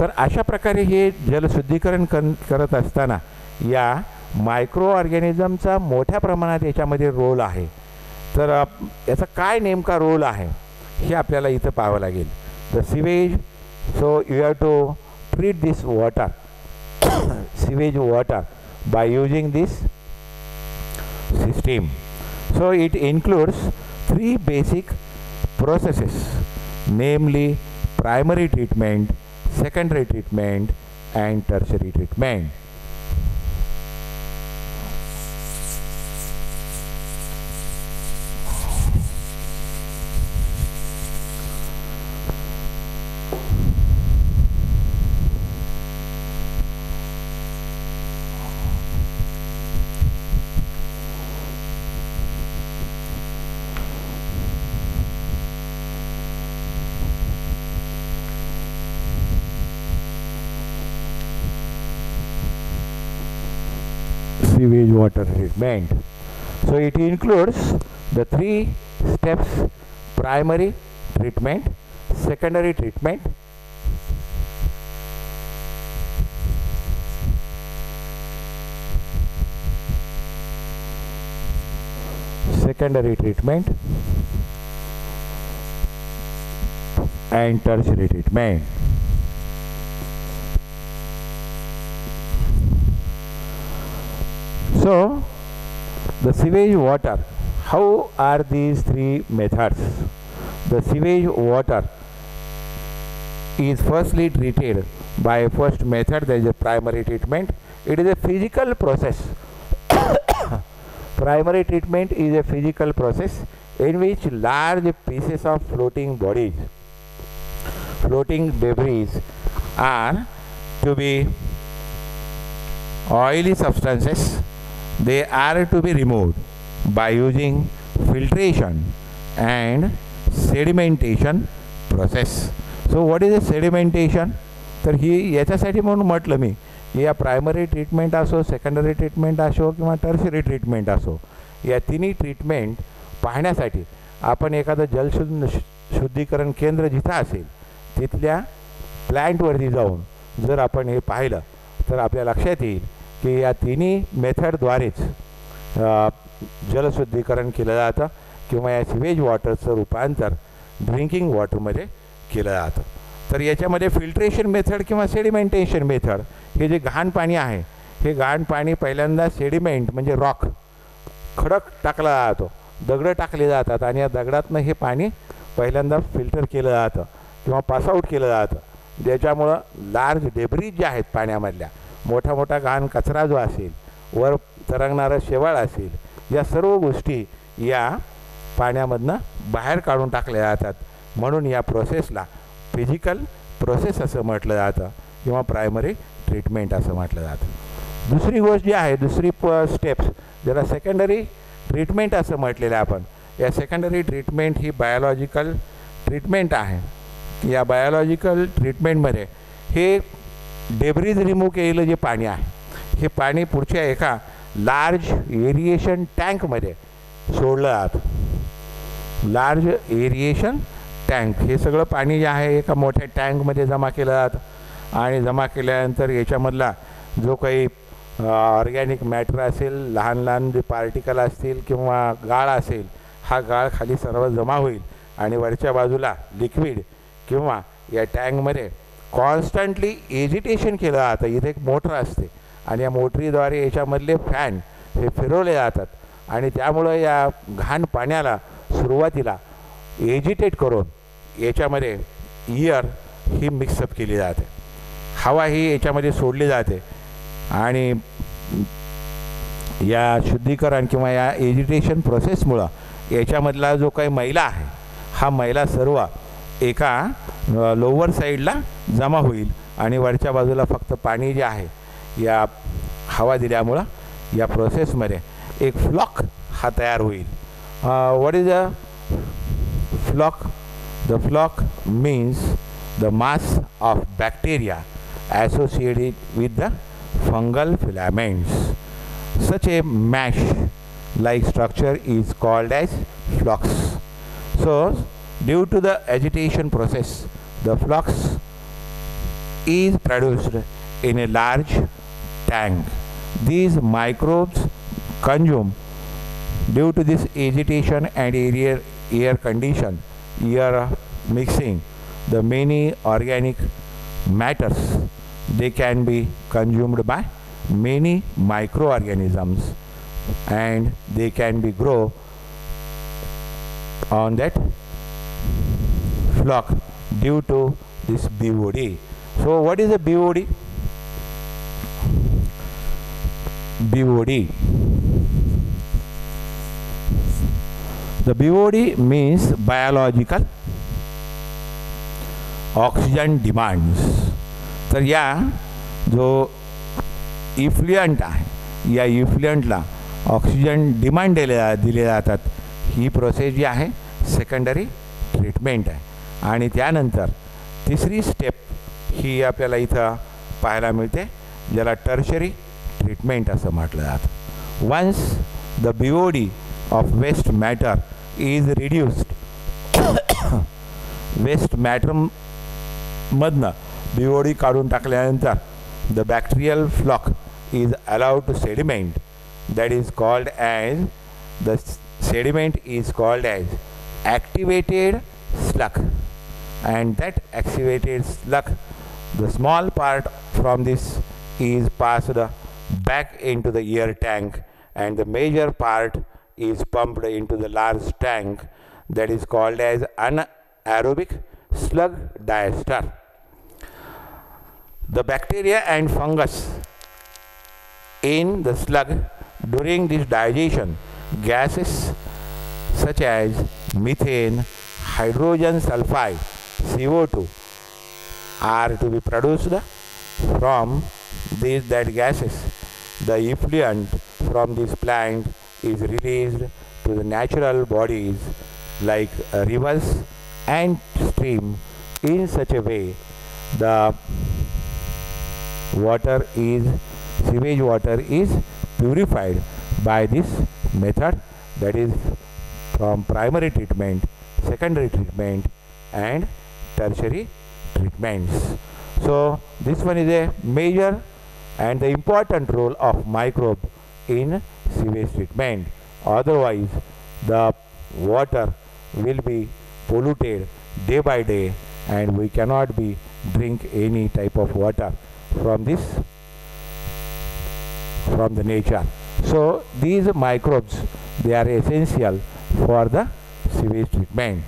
तर अशा प्रकारे हे जलशुद्धीकरण करत असताना या मायक्रो ऑर्गॅनिझमचा मोठ्या प्रमाणात याच्यामध्ये रोल आहे. तर याचा काय नेमका रोल आहे हे आपल्याला इथं पाहावं लागेल. The sewage, so you have to treat this water sewage water by using this system. So it includes three basic processes, namely primary treatment, secondary treatment and tertiary treatment. Sewage water treatment. So it includes the three steps: primary treatment, secondary treatment, and tertiary treatment. So the sewage water, how are these three methods? The sewage water is firstly treated by first method, that is a primary treatment. It is a physical process. Primary treatment is a physical process in which large pieces of floating bodies, floating debris are to be oily substances. They are to be removed by using filtration and sedimentation process. So what is a sedimentation? तर ही याच्यासाठी म्हणून म्हटलं मी की या primary treatment असो, secondary treatment असो किंवा tertiary treatment असो, या तिन्ही ट्रीटमेंट पाहण्यासाठी आपण एखादं शुद्धीकरण केंद्र जिथं असेल तिथल्या प्लॅन्टवरती जाऊन जर आपण हे पाहिलं तर आपल्या लक्षात येईल की या तिन्ही मेथडद्वारेच जलशुद्धीकरण केलं जातं किंवा या सिवेज वॉटरचं रूपांतर ड्रिंकिंग वॉटरमध्ये केलं जातं. तर याच्यामध्ये फिल्ट्रेशन मेथड किंवा सेडिमेंटेशन मेथड, हे जे घाण पाणी आहे हे घाण पाणी पहिल्यांदा सेडिमेंट म्हणजे रॉक, खडक टाकला जातो, दगडं टाकले जातात आणि या दगडातनं हे पाणी पहिल्यांदा फिल्टर केलं जातं किंवा पासआउट केलं जातं. ज्याच्यामुळं लार्ज डेब्रीज जे आहेत पाण्यामधल्या, मोठा मोठा घाण कचरा जो असेल, वर तरंगणारं शेवाळ असेल, या सर्व गोष्टी या पाण्यामधनं बाहेर काढून टाकल्या जातात. म्हणून या प्रोसेसला फिजिकल प्रोसेस असं म्हटलं जातं किंवा प्रायमरी ट्रीटमेंट असं म्हटलं जातं. दुसरी गोष्ट जी आहे, दुसरी स्टेप्स ज्याला सेकंडरी ट्रीटमेंट असं म्हटलेलं आहे आपण, या सेकंडरी ट्रीटमेंट ही बायोलॉजिकल ट्रीटमेंट आहे. या बायोलॉजिकल ट्रीटमेंटमध्ये हे डेब्रीज रिमूव्ह केलेलं जे पाणी आहे हे पाणी पुढच्या एका लार्ज एरिएशन टँकमध्ये सोडलं जातं. लार्ज एरिएशन टँक, हे सगळं पाणी जे आहे एका मोठ्या टँकमध्ये जमा केलं जातं आणि जमा केल्यानंतर याच्यामधला जो काही ऑर्गॅनिक मॅटर असेल, लहान लहान जे पार्टिकल असतील किंवा गाळ असेल, हा गाळ खाली सर्व जमा होईल आणि वरच्या बाजूला लिक्विड किंवा या टँकमध्ये कॉन्स्टंटली एजिटेशन केलं जातं. इथे एक मोटर असते आणि या मोटरीद्वारे याच्यामधले फॅन हे फिरवले जातात आणि त्यामुळं या घाण पाण्याला सुरुवातीला एजिटेट करून याच्यामध्ये एअर ही मिक्सअप केली जाते, हवा ही याच्यामध्ये सोडली जाते आणि या शुद्धीकरण किंवा या एजिटेशन प्रोसेसमुळं याच्यामधला जो काही मैला आहे हा मैला सर्व एका लोअर साईडला जमा होईल आणि वरच्या बाजूला फक्त पाणी जे आहे या हवा दिल्यामुळं या प्रोसेसमध्ये एक फ्लॉक हा तयार होईल. What is a floc? The floc means the mass of bacteria associated with the fungal filaments. Such a mesh-like structure is called as flux. So, due to the agitation process, the flux is produced in a large tank. These microbes consume due to this agitation and air condition, air mixing, the many organic matters. They can be consumed by many microorganisms and they can be grow on that flock due to this BOD. So what is a BOD? BOD. The BOD means biological oxygen demands. तर या जो effluent आहे या इफ्लुएंटला oxygen demand दिले जातात. ही process जी आहे secondary treatment आहे. आणि त्यानंतर तिसरी स्टेप ही आपल्याला इथं पाहायला मिळते ज्याला टर्शरी ट्रीटमेंट असं म्हटलं जातं. Once the BOD of waste matter is reduced, waste matter मधनं BOD काढून टाकल्यानंतर the bacterial floc is allowed to sediment, that is called as, the sediment is called as activated slug, and that activated slug, the small part from this is passed back into the air tank and the major part is pumped into the large tank that is called as anaerobic slug digester. The bacteria and fungus in the slug during this digestion, gases such as methane, hydrogen sulfide, CO2 are to be produced from these gases. The effluent from this plant is released to the natural bodies like rivers and streams. In such a way, the sewage water is purified by this method, that is from primary treatment, secondary treatment and tertiary treatments. So this one is a major and the important role of microbe in sewage treatment. Otherwise the water will be polluted day by day and we cannot be drink any type of water from the nature. So these microbes, they are essential for the sewage treatment.